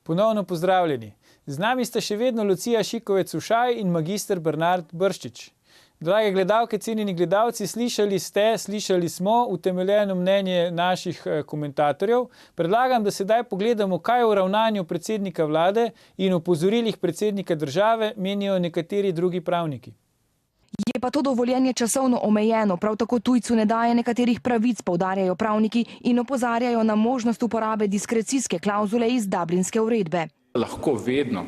Ponovno pozdravljeni. Z nami sta še vedno Lucija Šikovec-Ušaj in magister Bernard Brščič. Drage gledalke, cenjeni gledalci, slišali smo utemeljeno mnenje naših komentatorjev. Predlagam, da sedaj pogledamo, kaj o ravnanju predsednika vlade in opozorilih predsednika države menijo nekateri drugi pravniki. Je pa to dovoljenje časovno omejeno, prav tako tujcu ne daje nekaterih pravic, poudarjajo pravniki in opozarjajo na možnost uporabe diskrecijske klavzule iz Dublinske uredbe. Lahko vedno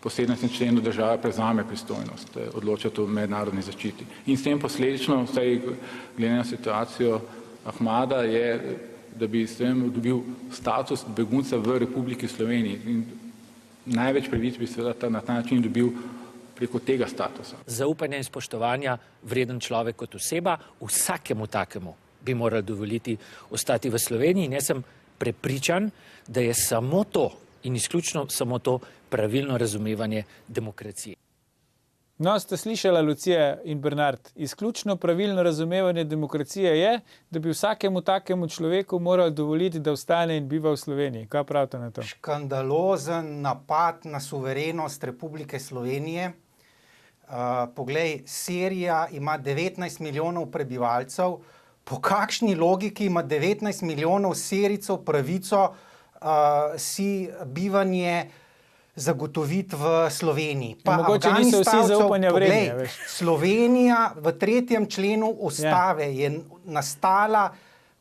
po 17. členu država prevzame pristojnost odločati o mednarodni zaščiti. In s tem posledično, vsaj glede na situacijo Ahmada, je, da bi s tem dobil status begunca v Republiki Sloveniji. In največ pravic bi seveda na ta način dobil preko tega statusa. Zaupanja in spoštovanja vreden človek kot oseba, vsakemu takemu bi morali dovoliti ostati v Sloveniji. In jaz sem prepričan, da je samo to in izključno samo to pravilno razumevanje demokracije. No, ste slišala, Lucija in Bernard, izključno pravilno razumevanje demokracije je, da bi vsakemu takemu človeku morali dovoliti, da ostane in biva v Sloveniji. Kaj pravite na to? Škandalozen napad na suverenost Republike Slovenije. Poglej, Sirija ima 19 milijonov prebivalcev. Po kakšni logiki ima 19 milijonov Sirijcev pravico si bivanje zagotoviti v Sloveniji? Pa mogoče niso vsi zaupanja vredni. Poglej, Slovenija v 3. členu ustave je nastala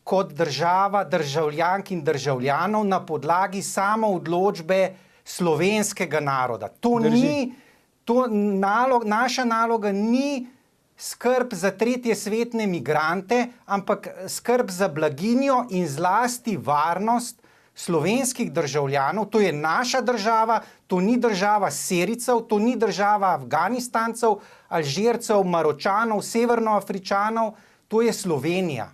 kot država državljank in državljanov na podlagi samoodločbe slovenskega naroda. Naša naloga ni skrb za tretjesvetne migrante, ampak skrb za blaginjo in zlasti varnost slovenskih državljanov. To je naša država, to ni država Sirijcev, to ni država Afganistancev, Alžircev, Maročanov, Severnoafričanov, to je Slovenija.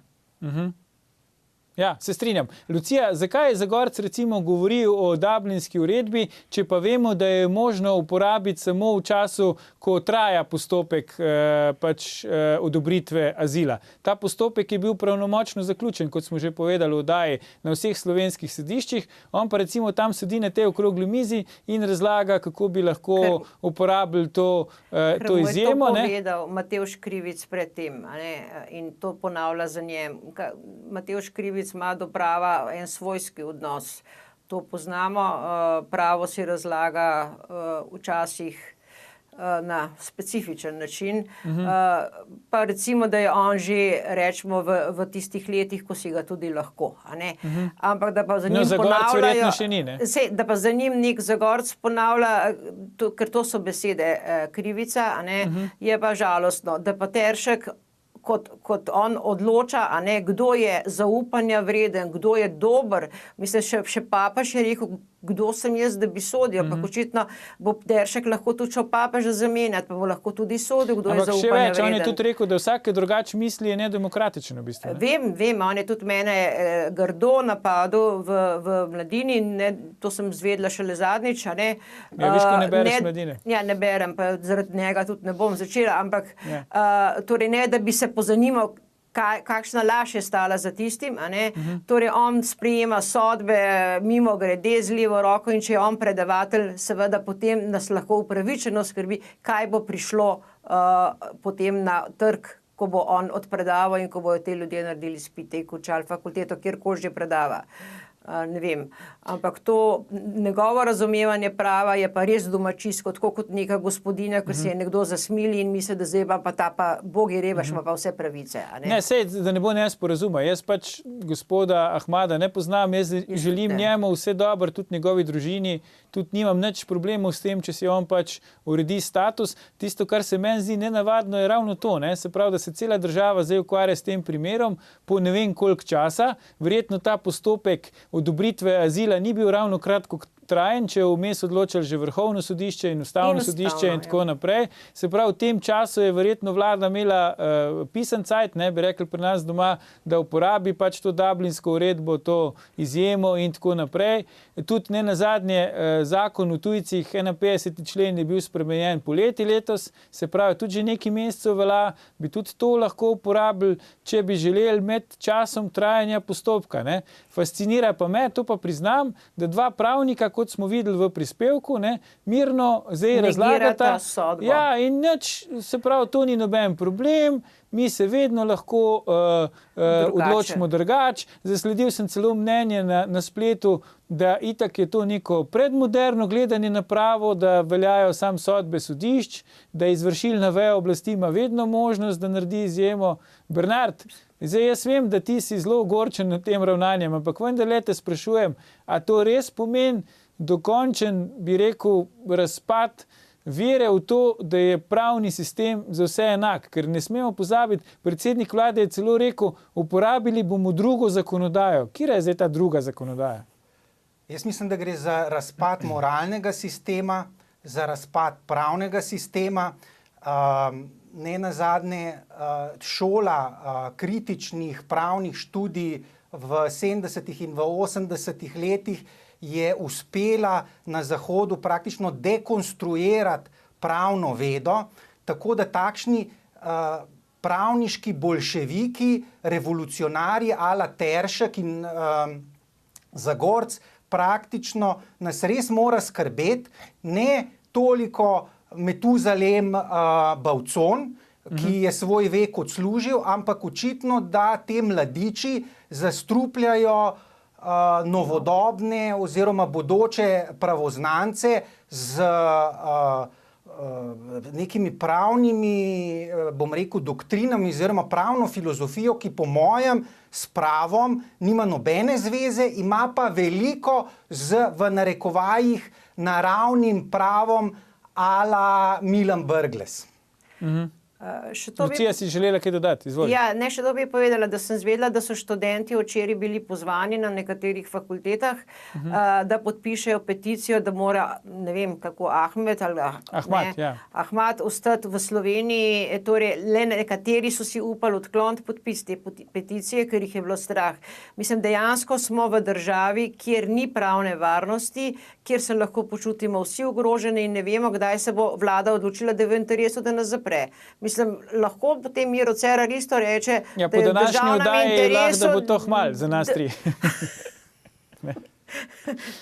Ja, se strinjam. Lucija, zakaj je Zagorc recimo govoril o Dublinski uredbi, če pa vemo, da je možno uporabiti samo v času, ko traja postopek odobritve azila. Ta postopek je bil pravnomočno zaključen, kot smo že povedali v oddaji, na vseh slovenskih sodiščih. On pa recimo tam sedi na tej okrogli mizi in razlaga, kako bi lahko uporabili to izjemo. Ker mu je to povedal Matevž Krivic pred tem, in to ponavlja za njem. Matevž Krivic ima do prava en svojski odnos. To poznamo, pravo si razlaga včasih na specifičen način. Pa recimo, da je on že, rečemo, v tistih letih, ko si ga tudi lahko. Ampak da pa za njim ponavljajo... Da pa za njim nek Zagorc ponavlja, ker to so besede Krivica, je pa žalostno, da pa Teršek kot on odloča, kdo je zaupanja vreden, kdo je dober. Mislim, še papež je rekel, kdo sem jaz, da bi sodil. Ampak očitno bo Teršek lahko tudi šel papeža zamenjati, pa bo lahko tudi sodil, kdo je zaupanja vreden. Ampak še več, on je tudi rekel, da vsak drugače misli je nedemokratičen v bistvu. Vem, on je tudi mene grdo napadel v Mladini, to sem zvedla šele zadnjič. Ja, viš, ko ne bereš Mladine. Ja, ne berem, pa zaradi njega tudi ne bom začela, ampak torej ne, da bi se pozanimal, kakšna laž je stala za tistim, Torej on sprejema sodbe mimo grede z levo roko in če je on predavatelj, seveda potem nas lahko upravičeno skrbi, kaj bo prišlo potem na trg, ko bo on odpredaval in ko bojo te ljudje naredili izpite, končali fakulteto, kjerkoli že predava. Ne vem, ampak to njegovo razumevanje prava je pa res domačijsko, tako kot neka gospodinja, ko se je nekdo zasmili in misli, da zdaj pa ta pa bogi rebaš, ima pa vse pravice. Ne, sej, da ne bo nesporazuma. Jaz pač gospoda Ahmada ne poznam, jaz želim njemu vse dobro, tudi njegovi družini, tudi nimam nič problemov s tem, če si on pač uredi status. Tisto, kar se meni zdi nenavadno, je ravno to, se pravi, da se cela država zdaj ukvarja s tem primerom po ne vem koliko časa. Verjetno ta postopek odobritve azila ni bil ravno kratko trajen, če je vmes odločili že Vrhovno sodišče in Ustavno sodišče in tako naprej. Se pravi, v tem času je verjetno vlada imela pisan cajt, bi rekli pri nas doma, da uporabi pač to Dublinsko uredbo, to izjemo in tako naprej. Tudi ne nazadnje zakon o tujcih, 51. člen je bil spremenjen poleti letos, se pravi, tudi že nekaj mesecev velja, bi tudi to lahko uporabili, če bi želeli med časom trajanja postopka. Fascinira pa me, to pa priznam, da dva pravnika, kot smo videli v prispevku, ne, mirno zdaj razlagata. Sodbo. Ja, in nič, se pravi, to ni noben problem, mi se vedno lahko odločimo drugače. Zasledil sem celo mnenje na spletu, da itak je to neko predmoderno gledanje na pravo, da veljajo sam sodbe sodišč, da izvršilna veja oblasti ima vedno možnost, da naredi izjemo. Bernard, zdaj jaz vem, da ti si zelo ogorčen nad tem ravnanjem, ampak vendarle te sprašujem, a to res pomeni dokončen, bi rekel, razpad vere v to, da je pravni sistem za vse enak, ker ne smemo pozabiti, predsednik vlade je celo rekel, uporabili bomo drugo zakonodajo. Kira je zdaj ta druga zakonodaja? Jaz mislim, da gre za razpad moralnega sistema, za razpad pravnega sistema. Ne nazadnje šola kritičnih pravnih študij v 70. in v 80. letih je uspela na Zahodu praktično dekonstruirati pravno vedo, tako da takšni pravniški bolševiki, revolucionarji ala Teršek in Zagorc praktično nas res mora skrbeti, ne toliko Metuzalem Bavcon, ki je svoj vek odslužil, ampak očitno, da te mladiči zastrupljajo novodobne oziroma bodoče pravoznance z nekimi pravnimi, bom rekel, doktrinami oziroma pravno filozofijo, ki po mojem s pravom nima nobene zveze, ima pa veliko z, v narekovajih, naravnim pravom ala Milan Brglez. Lucija, si želela kaj dodati? Izvoli. Ja, ne, še to bi povedala, da sem zvedela, da so študenti včeraj bili pozvani na nekaterih fakultetah, da podpišejo peticijo, da mora, ne vem kako, Ahmad ostati v Sloveniji, torej le nekateri so si upali odkloniti podpis te peticije, ker jih je bilo strah. Mislim, dejansko smo v državi, kjer ni pravne varnosti, kjer se lahko počutimo vsi ogroženi in ne vemo, kdaj se bo vlada odločila, da je v interesu, da nas zapre. Mislim, lahko potem Miro Cerar isto reče, ja, da je v državnem interesu, da bo to hmal za nas tri.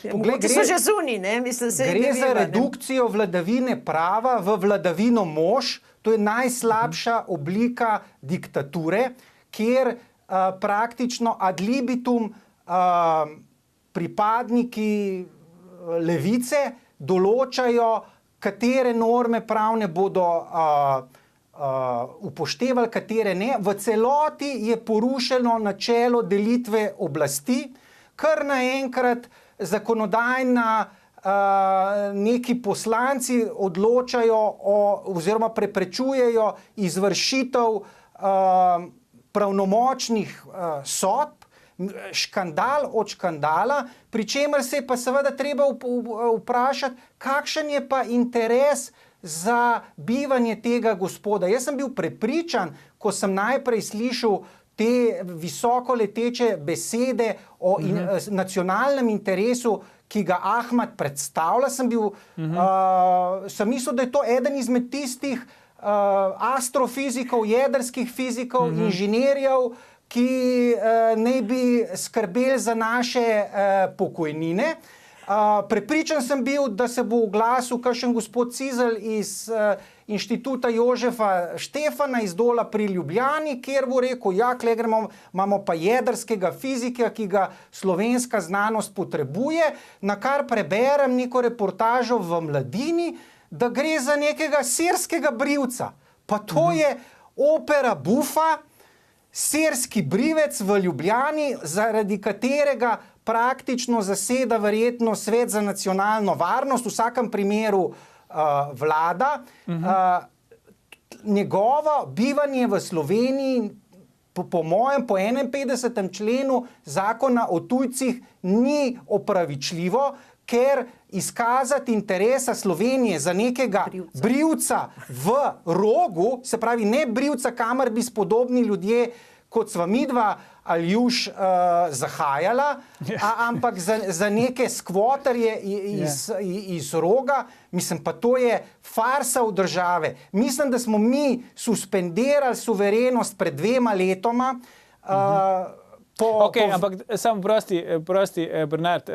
Mogoče so že zunaj, ne? Mislim, gre za redukcijo vladavine prava v vladavino mož, to je najslabša oblika diktature, kjer praktično ad libitum pripadniki levice določajo, katere norme pravne bodo upoštevali, katere ne. V celoti je porušeno načelo delitve oblasti, kar naenkrat zakonodajna neki poslanci odločajo oziroma preprečujejo izvršitev pravnomočnih sodb, škandal od škandala, pri čemer se je pa seveda treba vprašati, kakšen je pa interes za bivanje tega gospoda. Jaz sem bil prepričan, ko sem najprej slišal te visoko leteče besede o nacionalnem interesu, ki ga Ahmad predstavlja, sem mislil, da je to eden izmed tistih astrofizikov, jedrskih fizikov, inženirjev, ki naj bi skrbeli za naše pokojnine. Prepričan sem bil, da se bo oglasil kakšen gospod Cizelj iz Inštituta Jožefa Štefana iz Dola pri Ljubljani, kjer bo rekel, ja, kle gremo, imamo pa jedrskega fizika, ki ga slovenska znanost potrebuje, na kar preberem neko reportažo v Mladini, da gre za nekega sirskega brivca. Pa to je opera bufa, sirski brivec v Ljubljani, zaradi katerega praktično zaseda verjetno Svet za nacionalno varnost, v vsakem primeru vlada. Njegovo bivanje v Sloveniji, po mojem, po 51. členu zakona o tujcih ni opravičljivo, ker izkazati interesa Slovenije za nekega brivca v Rogu, se pravi ne brivca, kamor bi spodobni ljudje, kot sva midva Aljuš zahajala, ampak za neke skvoterje iz Roga, mislim, pa to je farsa v države. Mislim, da smo mi suspendirali suverenost pred 2 letoma, Ampak samo prosti Bernard,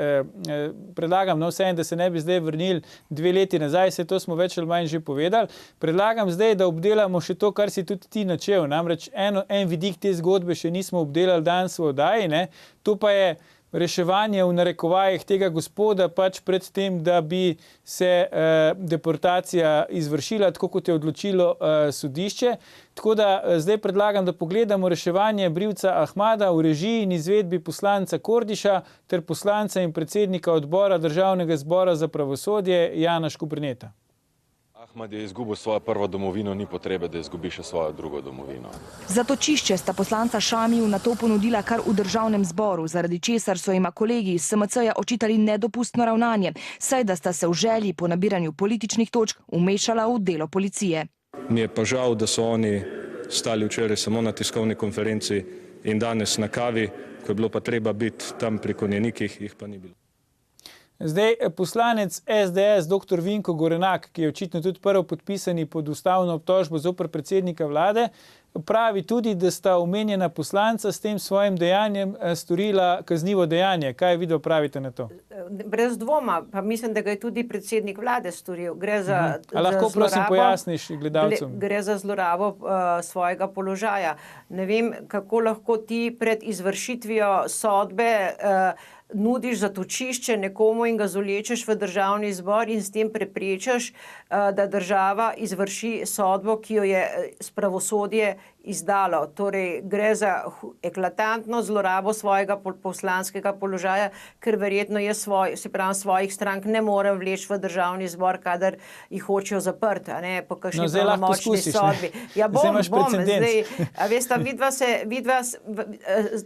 predlagam, vseeno, da se ne bi zdaj vrnili 2 leti nazaj, se to smo več ali manj že povedali. Predlagam zdaj, da obdelamo še to, kar si tudi ti načel. Namreč en vidik te zgodbe še nismo obdelali danes v oddaji, ne? To pa je reševanje v narekovajih tega gospoda pač pred tem, da bi se deportacija izvršila, tako kot je odločilo sodišče. Tako da zdaj predlagam, da pogledamo reševanje brivca Ahmada v režiji in izvedbi poslanca Kordiša ter poslanca in predsednika odbora Državnega zbora za pravosodje Jana Škoberneta. Ahmad je izgubil svojo prvo domovino, ni potrebe, da izgubi še svojo drugo domovino. Zatočišče sta poslanca Šamiju nato ponudila kar v Državnem zboru, zaradi česar so jima kolegi iz SMC-ja očitali nedopustno ravnanje, saj da sta se v želji po nabiranju političnih točk umešala v delo policije. Mi je pa žal, da so oni stali včeraj samo na tiskovni konferenci in danes na kavi, ko je bilo pa treba biti tam pri konjenikih, jih pa ni bilo. Zdaj, poslanec SDS, dr. Vinko Gorenak, ki je očitno tudi prvi podpisani pod ustavno obtožbo zoper predsednika vlade, pravi tudi, da sta omenjena poslanca s tem svojim dejanjem storila kaznivo dejanje. Kaj vi pravite na to? Brez dvoma, pa mislim, da ga je tudi predsednik vlade storil. Gre za lahko prosim pojasniš gledalcem? Gre za zlorabo svojega položaja. Ne vem, kako lahko ti pred izvršitvijo sodbe nudiš zatočišče nekomu in ga zolečeš v Državni zbor in s tem preprečaš, da država izvrši sodbo, ki jo je pravosodje izdalo. Torej, gre za eklatantno zlorabo svojega poslanskega položaja, ker verjetno je svojih strank ne more vleči v Državni zbor, kadar jih hočejo zaprti, a ne po kakšni pravnomočni sodbi. Ja, bom, zdaj, veste, vidva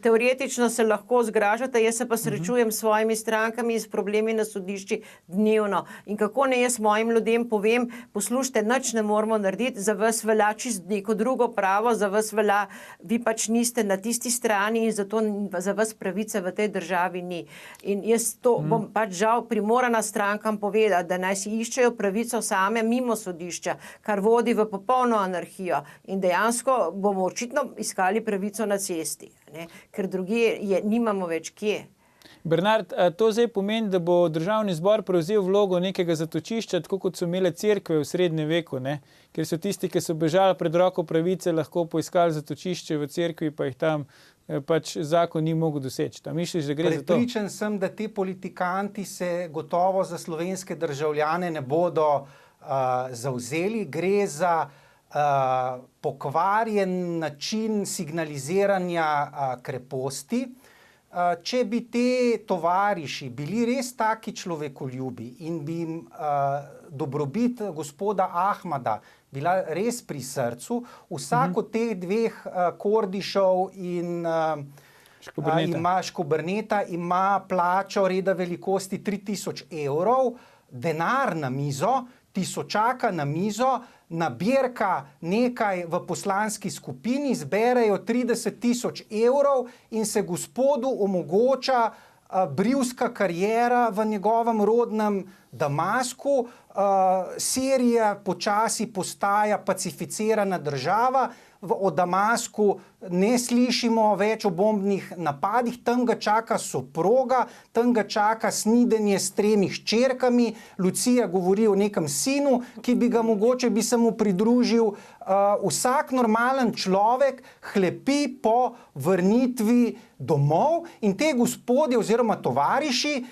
teoretično se lahko zgražate, jaz se pa srečujem s svojimi strankami in s problemi na sodišči dnevno. In kako ne jaz mojim ljudem povem, poslušajte, nič ne moramo narediti, za vas velja čisto neko drugo pravo, za vas velja, vi pač niste na tisti strani in zato za vas pravice v tej državi ni. In jaz to bom pač žal primorana strankam povedati, da naj si iščejo pravico same mimo sodišča, kar vodi v popolno anarhijo. In dejansko bomo očitno iskali pravico na cesti, ne? Ker drugje nimamo več kje. Bernard, to zdaj pomeni, da bo Državni zbor prevzel vlogo nekega zatočišča, tako kot so imele cerkve v srednjem veku, ne? Ker so tisti, ki so bežali pred roko pravice, lahko poiskali zatočišče v cerkvi, pa jih tam pač zakon ni mogel doseči. Misliš, da gre za to? Prepričan sem, da ti politikanti se gotovo za slovenske državljane ne bodo zavzeli. Gre za pokvarjen način signaliziranja kreposti. Če bi te tovariši bili res taki človekoljubi in bi jim dobrobit gospoda Ahmada bila res pri srcu, vsak od teh dveh Kordišov in Škoberneta ima plačo reda velikosti 3000 evrov, denar na mizo, tisočaka na mizo, nabirka nekaj v poslanski skupini, zberejo 30 000 evrov in se gospodu omogoča brivska karijera v njegovem rodnem Damasku. Sirija počasi postaja pacificirana država, o Damasku ne slišimo več o bombnih napadih, tam ga čaka soproga, tam ga čaka snidenje s 3 hčerkami, Lucija govori o nekem sinu, ki bi ga mogoče bi se mu pridružil. Vsak normalen človek hlepi po vrnitvi domov in te gospodje oziroma tovariši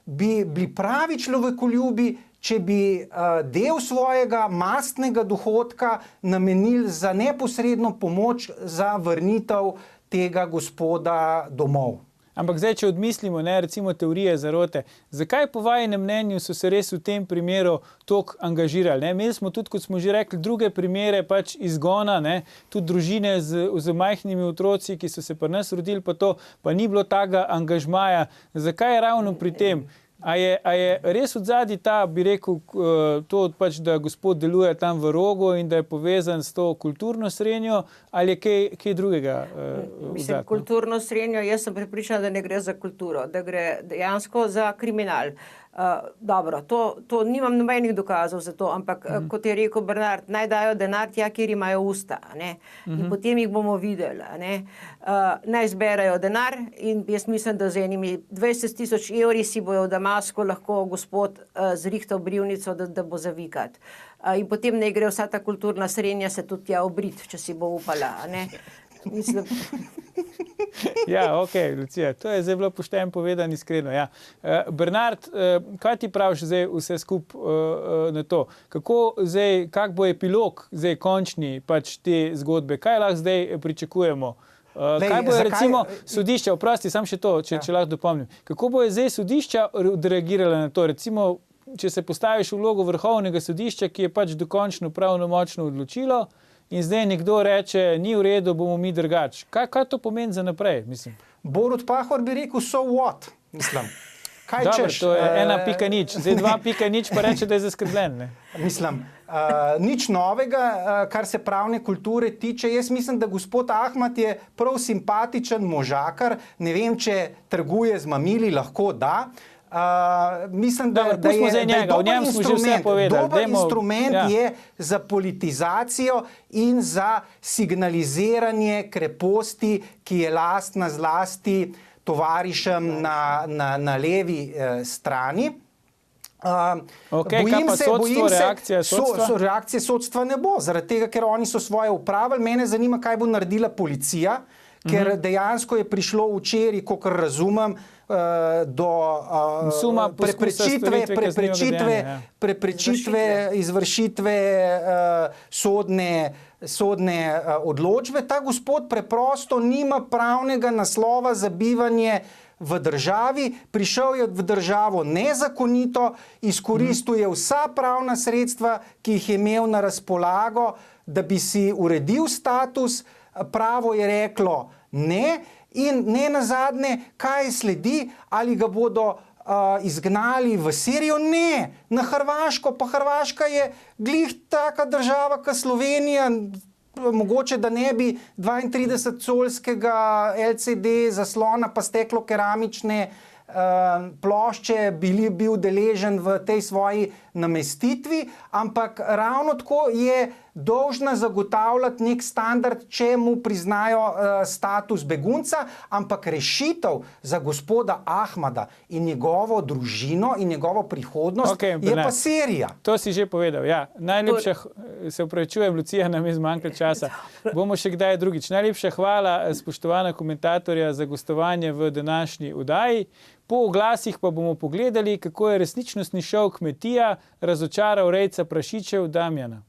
bi bili pravi človekoljubi, če bi del svojega mastnega dohodka namenili za neposredno pomoč za vrnitev tega gospoda domov. Ampak zdaj, če odmislimo, ne, recimo teorije zarote, zakaj po vajinem mnenju so se res v tem primeru toliko angažirali? Ne? Imeli smo tudi, kot smo že rekli, druge primere pač izgona, ne? Tudi družine z majhnimi otroci, ki so se pri nas rodili, pa ni bilo takega angažmaja. Zakaj je ravno pri tem? A je res odzadaj ta, bi rekel, to pač, da gospod deluje tam v Rogu in da je povezan s to kulturno srenjo, ali je kaj drugega odzadaj? Kulturno srenjo, jaz sem prepričana, da ne gre za kulturo, da gre dejansko za kriminal. Dobro, to nimam nobenih dokazov za to, ampak kot je rekel Bernard, naj dajo denar tja, kjer imajo usta, ne? In potem jih bomo videli, ne? Naj zberajo denar in jaz mislim, da z enimi 20 000 evri si bojo v Damasku lahko gospod zrihtal brivnico, da bo zavikat. In potem ne gre vsa ta kulturna srenja se tudi tja obrit, če si bo upala, ne? Mislim. Ja, ok, Lucija, to je zdaj bilo pošteno povedano, iskreno. Ja. Bernard, kaj ti praviš zdaj vse skup na to? Kak bo epilog zdaj končni pač te zgodbe? Kaj lahko zdaj pričakujemo? Kaj bo recimo sodišča, oprosti, sam še to, če lahko dopomnim. Kako bo zdaj sodišča odreagirala na to? Recimo, če se postaviš v vlogo vrhovnega sodišča, ki je pač dokončno pravnomočno odločilo, in zdaj nekdo reče, ni v redu, bomo mi drugač. Kaj to pomeni za naprej, mislim? Borut Pahor bi rekel, so what, mislim. Kaj Dobar, češ? To je 1.0, zdaj 2.0 pa reče, da je zaskrbljen. Ne? Mislim, nič novega, kar se pravne kulture tiče. Jaz mislim, da gospod Ahmad je prav simpatičen možakar, ne vem, če trguje z mamili, lahko da. Mislim, da je dober instrument je za politizacijo in za signaliziranje kreposti, ki je lastna zlasti tovarišem na levi strani. Bojim se, reakcije sodstva ne bo, zaradi tega, ker oni so svoje upravili. Mene zanima, kaj bo naredila policija, ker dejansko je prišlo včeraj, kolikor razumem, do preprečitve izvršitve sodne odločbe. Ta gospod preprosto nima pravnega naslova za bivanje v državi, prišel je v državo nezakonito, izkoristil je vsa pravna sredstva, ki jih je imel na razpolago, da bi si uredil status, pravo je reklo ne. In ne nazadnje, kaj sledi, ali ga bodo izgnali v Sirijo? Ne, na Hrvaško. Pa Hrvaška je glih taka država, kot Slovenija, mogoče da ne bi 32-colskega LCD zaslona pa steklo-keramične plošče bil deležen v tej svoji namestitvi, ampak ravno tako je dolžna zagotavljati nek standard, če mu priznajo status begunca, ampak rešitev za gospoda Ahmada in njegovo družino in njegovo prihodnost je pa Sirija. To si že povedal, ja. Najlepša, se upravičujem, Lucija, nam je zmanjkalo časa. Bomo še kdaj drugič. Najlepša hvala, spoštovana komentatorja, za gostovanje v današnji oddaji. Po oglasih pa bomo pogledali, kako je resničnostni šov Kmetija razočaral rejca prašičev Damjana.